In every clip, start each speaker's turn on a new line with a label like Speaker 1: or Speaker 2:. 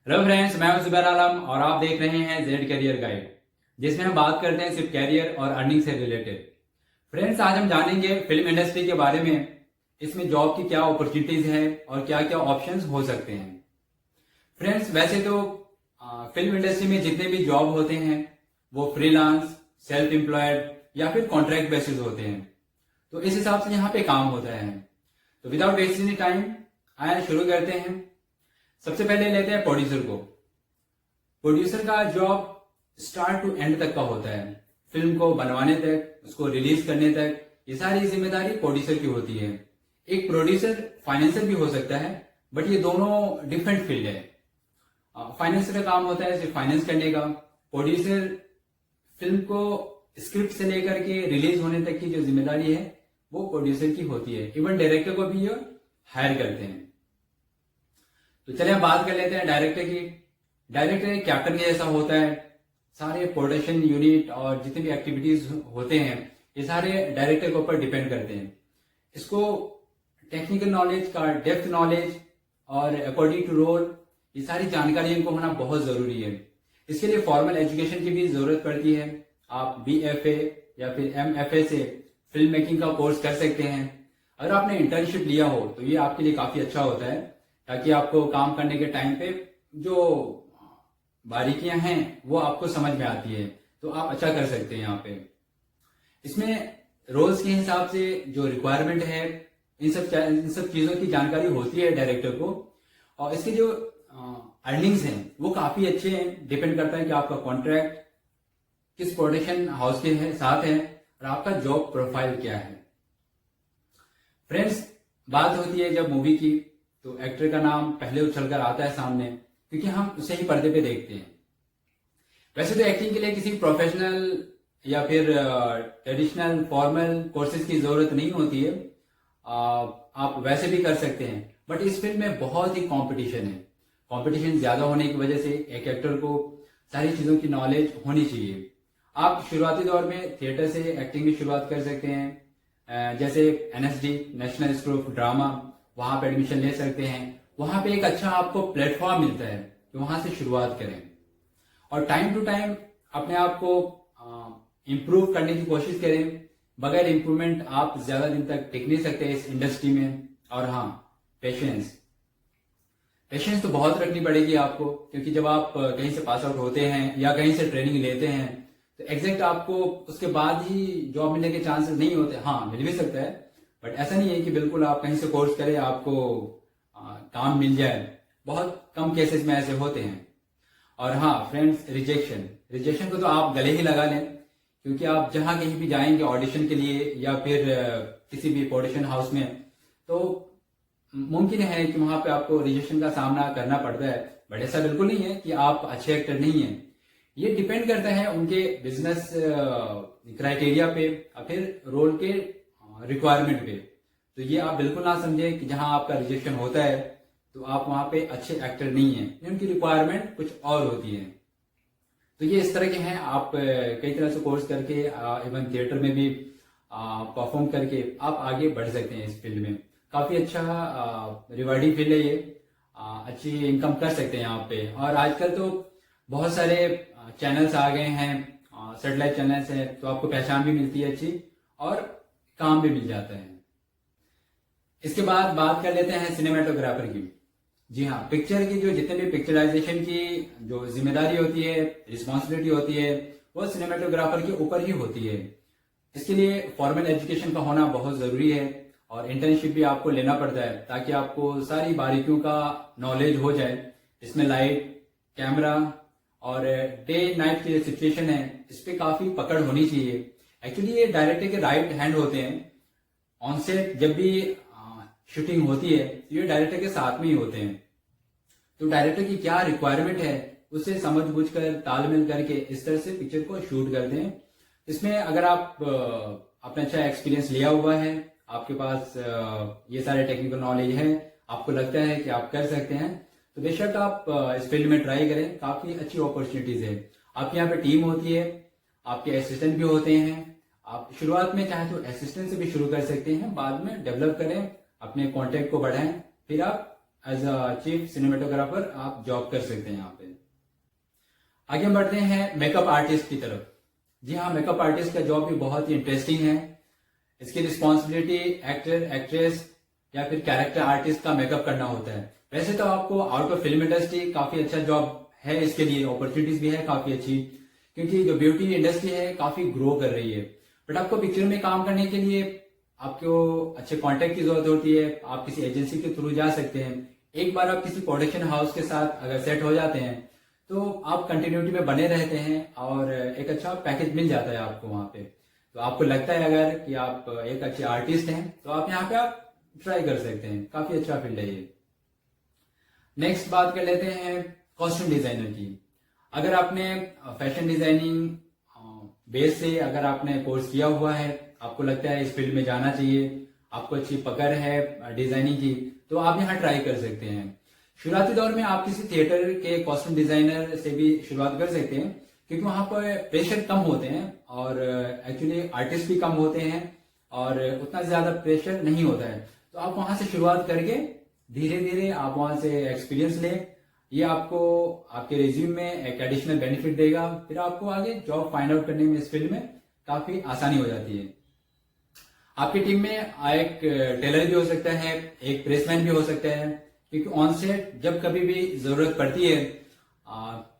Speaker 1: Hello friends, मैं हूं जुबैर आलम और आप देख रहे हैं जेड कैरियर गाइड, जिसमें हम बात करते हैं सिर्फ कैरियर और अर्निंग से रिलेटेड। फ्रेंड्स, आज हम जानेंगे फिल्म इंडस्ट्री के बारे में। इसमें जॉब की क्या अपॉर्चुनिटीज हैं और क्या क्या ऑप्शंस हो सकते हैं। फ्रेंड्स, वैसे तो फिल्म इंडस्ट्री में जितने भी जॉब होते हैं वो फ्रीलांस, सेल्फ एम्प्लॉयड या फिर कॉन्ट्रैक्ट बेसिस होते हैं। तो इस हिसाब से यहाँ पे काम होता है। तो विदाउट वेस्टिंग टाइम आया शुरू करते हैं। सबसे पहले लेते हैं प्रोड्यूसर को। प्रोड्यूसर का जॉब स्टार्ट टू एंड तक का होता है। फिल्म को बनवाने तक, उसको रिलीज करने तक, ये सारी जिम्मेदारी प्रोड्यूसर की होती है। एक प्रोड्यूसर फाइनेंसर भी हो सकता है, बट ये दोनों डिफरेंट फील्ड है। फाइनेंसर का काम होता है सिर्फ फाइनेंस करने का। प्रोड्यूसर फिल्म को स्क्रिप्ट से लेकर के रिलीज होने तक की जो जिम्मेदारी है वो प्रोड्यूसर की होती है। इवन डायरेक्टर को भी ये हायर करते हैं। तो चलिए हम बात कर लेते हैं डायरेक्टर की। डायरेक्टर एक कैप्टन के जैसा होता है। सारे प्रोडक्शन यूनिट और जितने भी एक्टिविटीज होते हैं ये सारे डायरेक्टर के ऊपर डिपेंड करते हैं। इसको टेक्निकल नॉलेज का डेप्थ नॉलेज और अकॉर्डिंग टू रोल ये सारी जानकारी इनको होना बहुत जरूरी है। इसके लिए फॉर्मल एजुकेशन की भी जरूरत पड़ती है। आप BFA या फिर MFA से फिल्म मेकिंग का कोर्स कर सकते हैं। अगर आपने इंटर्नशिप लिया हो तो ये आपके लिए काफी अच्छा होता है, ताकि आपको काम करने के टाइम पे जो बारीकियां हैं वो आपको समझ में आती है, तो आप अच्छा कर सकते हैं यहाँ पे। इसमें रोल्स के हिसाब से जो रिक्वायरमेंट है इन सब चीजों की जानकारी होती है डायरेक्टर को। और इसके जो अर्निंग्स हैं वो काफी अच्छे हैं। डिपेंड करता है कि आपका कॉन्ट्रैक्ट किस प्रोडक्शन हाउस के साथ है और आपका जॉब प्रोफाइल क्या है। फ्रेंड्स, बात होती है जब मूवी की, तो एक्टर का नाम पहले उछलकर आता है सामने, क्योंकि हम उसे ही पर्दे पे देखते हैं। वैसे तो एक्टिंग के लिए किसी प्रोफेशनल या फिर ट्रेडिशनल फॉर्मल कोर्सेज की जरूरत नहीं होती है। आप वैसे भी कर सकते हैं, बट इस फील्ड में बहुत ही कंपटीशन है। कंपटीशन ज्यादा होने की वजह से एक एक्टर को सारी चीजों की नॉलेज होनी चाहिए। आप शुरुआती दौर में थिएटर से एक्टिंग की शुरुआत कर सकते हैं। जैसे NSD, national school of drama, वहां पे एडमिशन ले सकते हैं। वहां पे एक अच्छा आपको प्लेटफॉर्म मिलता है कि वहां से शुरुआत करें और टाइम टू टाइम अपने आप को इम्प्रूव करने की कोशिश करें। बगैर इम्प्रूवमेंट आप ज्यादा दिन तक टिक नहीं सकते इस इंडस्ट्री में। और हाँ, पेशेंस तो बहुत रखनी पड़ेगी आपको, क्योंकि जब आप कहीं से पास आउट होते हैं या कहीं से ट्रेनिंग लेते हैं तो एग्जैक्ट आपको उसके बाद ही जॉब मिलने के चांसेस नहीं होते। हाँ, मिल भी सकता है, बट ऐसा नहीं है कि बिल्कुल आप कहीं से कोर्स करें आपको काम मिल जाए। बहुत कम केसेस में ऐसे होते हैं। और हाँ फ्रेंड्स, रिजेक्शन को तो आप गले ही लगा लें, क्योंकि आप जहां कहीं भी जाएंगे ऑडिशन के लिए या फिर किसी भी प्रोडक्शन हाउस में, तो मुमकिन है कि वहां पे आपको रिजेक्शन का सामना करना पड़ता है। बट ऐसा बिल्कुल नहीं है कि आप अच्छे एक्टर नहीं हैं। ये डिपेंड करता है उनके बिजनेस क्राइटेरिया पे या फिर रोल के रिक्वायरमेंट पे। तो ये आप बिल्कुल ना समझे कि जहां आपका रिजेक्शन होता है तो आप वहां पे अच्छे एक्टर नहीं हैं। उनकी रिक्वायरमेंट कुछ और होती है। तो ये इस तरह के हैं। आप कई तरह से कोर्स करके इवन थिएटर में भी परफॉर्म करके आप आगे बढ़ सकते हैं इस फील्ड में। काफी अच्छा रिवार्डिंग फील्ड है ये। अच्छी इनकम कर सकते हैं यहाँ पे। और आजकल तो बहुत सारे चैनल्स आ गए हैं, सैटेलाइट चैनल्स हैं, तो आपको पहचान भी मिलती है अच्छी और काम भी मिल जाता है। इसके बाद बात कर लेते हैं सिनेमेटोग्राफर की। जी हाँ, पिक्चर की जो जितने भी पिक्चराइजेशन की जो जिम्मेदारी होती है, रिस्पॉन्सिबिलिटी होती है, वो सिनेमेटोग्राफर के ऊपर ही होती है। इसके लिए फॉर्मल एजुकेशन का होना बहुत जरूरी है और इंटर्नशिप भी आपको लेना पड़ता है, ताकि आपको सारी बारीकियों का नॉलेज हो जाए। इसमें लाइट, कैमरा और डे नाइट की सिचुएशन है, इस पे काफी पकड़ होनी चाहिए। एक्चुअली ये डायरेक्टर के राइट हैंड होते हैं। ऑन सेट जब भी शूटिंग होती है तो ये डायरेक्टर के साथ में ही होते हैं। तो डायरेक्टर की क्या रिक्वायरमेंट है उसे समझ बूझ कर तालमेल करके इस तरह से पिक्चर को शूट करते हैं। इसमें अगर आप अपना अच्छा एक्सपीरियंस लिया हुआ है, आपके पास ये सारे टेक्निकल नॉलेज है, आपको लगता है कि आप कर सकते हैं, तो बेशक आप इस फील्ड में ट्राई करें। काफी अच्छी अपॉर्चुनिटीज है। आपके यहाँ पे टीम होती है, आपके असिस्टेंट भी होते हैं। आप शुरुआत में चाहे तो असिस्टेंट से भी शुरू कर सकते हैं, बाद में डेवलप करें, अपने कॉन्टेक्ट को बढ़ाएं, फिर आप एज अ चीफ सिनेमेटोग्राफर आप जॉब कर सकते हैं यहाँ पे। आगे हम बढ़ते हैं मेकअप आर्टिस्ट की तरफ। जी हाँ, मेकअप आर्टिस्ट का जॉब भी बहुत ही इंटरेस्टिंग है। इसकी रिस्पॉन्सिबिलिटी एक्टर, एक्ट्रेस या फिर कैरेक्टर आर्टिस्ट का मेकअप करना होता है। वैसे तो आपको आउट ऑफ फिल्म इंडस्ट्री काफी अच्छा जॉब है, इसके लिए अपॉर्चुनिटीज भी है काफी अच्छी, क्योंकि जो ब्यूटी इंडस्ट्री है काफी ग्रो कर रही है। बट आपको पिक्चर में काम करने के लिए आपको अच्छे कॉन्टेक्ट की जरूरत होती है। आप किसी एजेंसी के थ्रू जा सकते हैं। एक बार आप किसी प्रोडक्शन हाउस के साथ अगर सेट हो जाते हैं तो आप कंटिन्यूटी में बने रहते हैं और एक अच्छा पैकेज मिल जाता है आपको वहां पे। तो आपको लगता है अगर कि आप एक अच्छे आर्टिस्ट हैं तो आप यहाँ पे आप ट्राई कर सकते हैं। काफी अच्छा फील्ड है ये। नेक्स्ट बात कर लेते हैं कॉस्ट्यूम डिजाइनर की। अगर आपने फैशन डिजाइनिंग बेस से अगर आपने कोर्स किया हुआ है, आपको लगता है इस फील्ड में जाना चाहिए, आपको अच्छी पकड़ है डिजाइनिंग की, तो आप यहाँ ट्राई कर सकते हैं। शुरुआती दौर में आप किसी थिएटर के कॉस्ट्यूम डिजाइनर से भी शुरुआत कर सकते हैं, क्योंकि वहां पर प्रेशर कम होते हैं और एक्चुअली आर्टिस्ट भी कम होते हैं और उतना ज्यादा प्रेशर नहीं होता है। तो आप वहां से शुरुआत करके धीरे धीरे आप वहां से एक्सपीरियंस लें। ये आपको आपके रिज्यूम में एक एडिशनल बेनिफिट देगा। फिर आपको आगे जॉब फाइंड आउट करने में इस फील्ड में काफी आसानी हो जाती है। आपकी टीम में एक टेलर भी हो सकता है, एक प्रेसमैन भी हो सकता है, क्योंकि ऑन सेट जब कभी भी जरूरत पड़ती है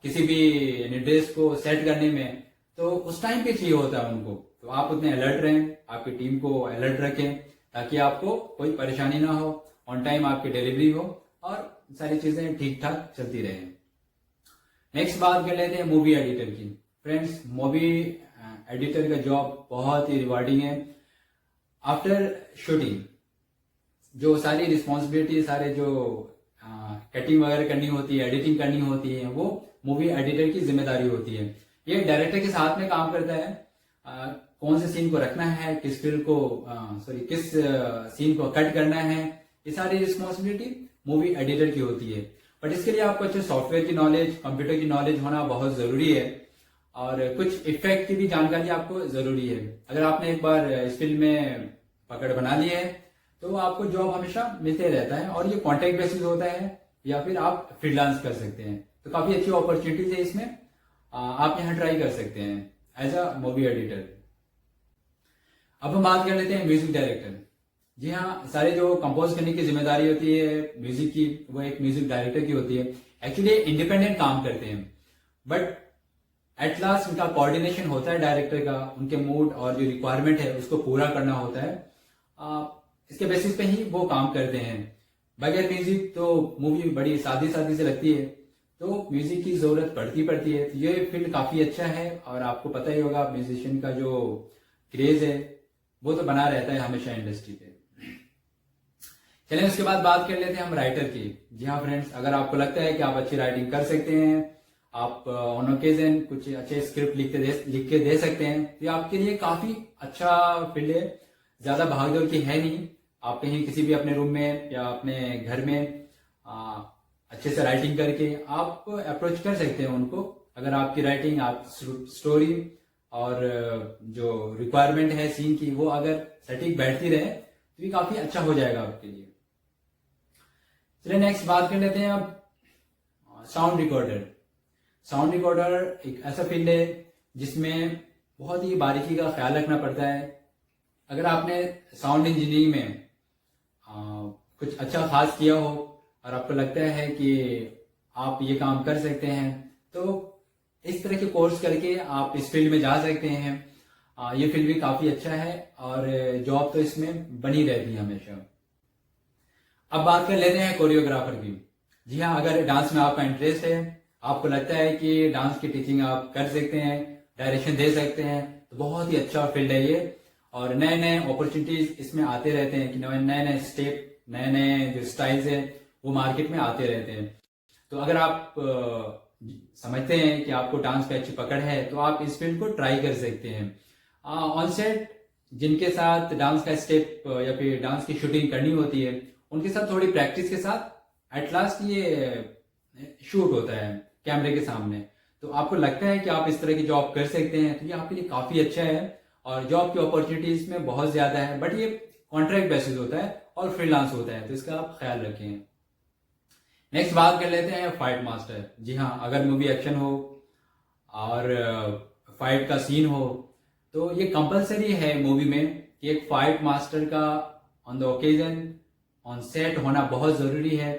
Speaker 1: किसी भी ड्रेस को सेट करने में, तो उस टाइम पे चाहिए होता है उनको। तो आप उतने अलर्ट रहें, आपकी टीम को अलर्ट रखें, ताकि आपको कोई परेशानी ना हो, ऑन टाइम आपकी डिलीवरी हो और सारी चीजें ठीक ठाक चलती रहे। नेक्स्ट बात कर लेते हैं मूवी एडिटर की। फ्रेंड्स, मूवी एडिटर का जॉब बहुत ही रिवार्डिंग है। आफ्टर शूटिंग जो सारी रिस्पॉन्सिबिलिटी, सारे जो कटिंग वगैरह करनी होती है, एडिटिंग करनी होती है, वो मूवी एडिटर की जिम्मेदारी होती है। ये डायरेक्टर के साथ में काम करता है। कौन से सीन को रखना है, किस फिल्म को किस सीन को कट करना है, ये सारी रिस्पॉन्सिबिलिटी मूवी एडिटर की होती है। बट इसके लिए आपको अच्छे सॉफ्टवेयर की नॉलेज, कंप्यूटर की नॉलेज होना बहुत जरूरी है और कुछ इफेक्ट की भी जानकारी आपको जरूरी है। अगर आपने एक बार इस फील्ड में पकड़ बना ली है तो आपको जॉब हमेशा मिलते रहता है और ये कॉन्ट्रैक्ट बेसिस होता है या फिर आप फ्रीलांस कर सकते हैं। तो काफी अच्छी अपॉर्चुनिटीज है इसमें, आप यहाँ ट्राई कर सकते हैं एज अ मूवी एडिटर। अब हम बात कर लेते हैं म्यूजिक डायरेक्टर। जी हाँ, सारे जो कंपोज करने की जिम्मेदारी होती है म्यूजिक की, वो एक म्यूजिक डायरेक्टर की होती है। एक्चुअली इंडिपेंडेंट काम करते हैं, बट एट लास्ट उनका कोऑर्डिनेशन होता है डायरेक्टर का, उनके मूड और जो रिक्वायरमेंट है उसको पूरा करना होता है। इसके बेसिस पे ही वो काम करते हैं। बगैर म्यूजिक तो मूवी बड़ी सादी सादी से लगती है, तो म्यूजिक की जरूरत पड़ती है। तो ये फील्ड काफी अच्छा है और आपको पता ही होगा म्यूजिशियन का जो क्रेज है वो तो बना रहता है हमेशा इंडस्ट्री पे। चलें उसके बाद बात कर लेते हैं हम राइटर की। जी हाँ फ्रेंड्स, अगर आपको लगता है कि आप अच्छी राइटिंग कर सकते हैं, आप ऑन ओकेजन कुछ अच्छे स्क्रिप्ट लिख के दे सकते हैं, तो ये आपके लिए काफी अच्छा फील्ड है। ज्यादा भागदौड़ की है नहीं। आप कहीं किसी भी अपने रूम में या अपने घर में अच्छे से राइटिंग करके आप अप्रोच कर सकते हैं उनको। अगर आपकी राइटिंग, आप स्टोरी और जो रिक्वायरमेंट है सीन की वो अगर सटीक बैठती रहे तो ये काफी अच्छा हो जाएगा आपके लिए। चलिए नेक्स्ट बात कर लेते हैं अब साउंड रिकॉर्डर। साउंड रिकॉर्डर एक ऐसा फील्ड है जिसमें बहुत ही बारीकी का ख्याल रखना पड़ता है। अगर आपने साउंड इंजीनियरिंग में कुछ अच्छा खास किया हो और आपको लगता है कि आप ये काम कर सकते हैं, तो इस तरह के कोर्स करके आप इस फील्ड में जा सकते हैं। ये फील्ड भी काफी अच्छा है और जॉब तो इसमें बनी रहती है हमेशा। अब बात कर लेते हैं कोरियोग्राफर की। जी हाँ, अगर डांस में आपका इंटरेस्ट है, आपको लगता है कि डांस की टीचिंग आप कर सकते हैं, डायरेक्शन दे सकते हैं, तो बहुत ही अच्छा फील्ड है ये। और नए नए अपॉर्चुनिटीज इसमें आते रहते हैं कि नए नए स्टेप, नए नए जो स्टाइल्स है वो मार्केट में आते रहते हैं। तो अगर आप समझते हैं कि आपको डांस पे अच्छी पकड़ है तो आप इस फील्ड को ट्राई कर सकते हैं। ऑन सेट जिनके साथ डांस का स्टेप या फिर डांस की शूटिंग करनी होती है, उनके साथ थोड़ी प्रैक्टिस के साथ एट लास्ट ये शूट होता है कैमरे के सामने। तो आपको लगता है कि आप इस तरह की जॉब कर सकते हैं, तो ये आपके लिए काफी अच्छा है और जॉब की अपॉर्चुनिटीज में बहुत ज्यादा है। बट ये कॉन्ट्रैक्ट बेसिस होता है और फ्रीलांस होता है, तो इसका आप ख्याल रखें। नेक्स्ट बात कर लेते हैं फाइट मास्टर। जी हाँ, अगर मूवी एक्शन हो और फाइट का सीन हो तो ये कंपलसरी है मूवी में कि एक फाइट मास्टर का on the occasion on set होना बहुत ज़रूरी है।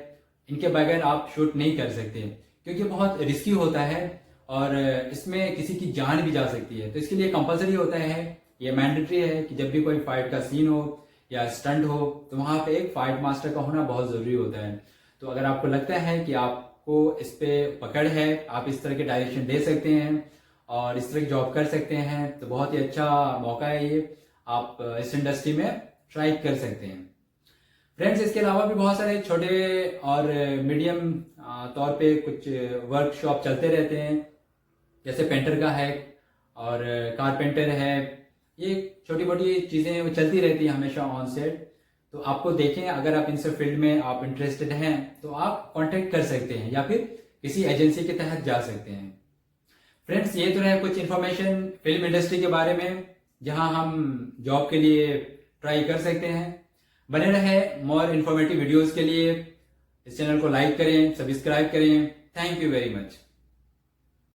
Speaker 1: इनके बगैर आप शूट नहीं कर सकते क्योंकि बहुत रिस्की होता है और इसमें किसी की जान भी जा सकती है। तो इसके लिए कंपलसरी होता है, ये मैंडेटरी है कि जब भी कोई फाइट का सीन हो या स्टंट हो तो वहाँ पे एक फाइट मास्टर का होना बहुत ज़रूरी होता है। तो अगर आपको लगता है कि आपको इस पे पकड़ है, आप इस तरह के डायरेक्शन दे सकते हैं और इस तरह की जॉब कर सकते हैं तो बहुत ही अच्छा मौका है ये, आप इस इंडस्ट्री में ट्राई कर सकते हैं। फ्रेंड्स, इसके अलावा भी बहुत सारे छोटे और मीडियम तौर पे कुछ वर्कशॉप चलते रहते हैं, जैसे पेंटर का है और कारपेंटर है। ये छोटी मोटी चीज़ें वो चलती रहती हैं हमेशा ऑन सेट। तो आपको देखें, अगर आप इन सब फील्ड में आप इंटरेस्टेड हैं तो आप कांटेक्ट कर सकते हैं या फिर किसी एजेंसी के तहत जा सकते हैं। फ्रेंड्स, ये तो रहे कुछ इन्फॉर्मेशन फिल्म इंडस्ट्री के बारे में जहां हम जॉब के लिए ट्राई कर सकते हैं। बने रहे मोर इन्फॉर्मेटिव वीडियोस के लिए। इस चैनल को लाइक करें, सब्सक्राइब करें। Thank you very much.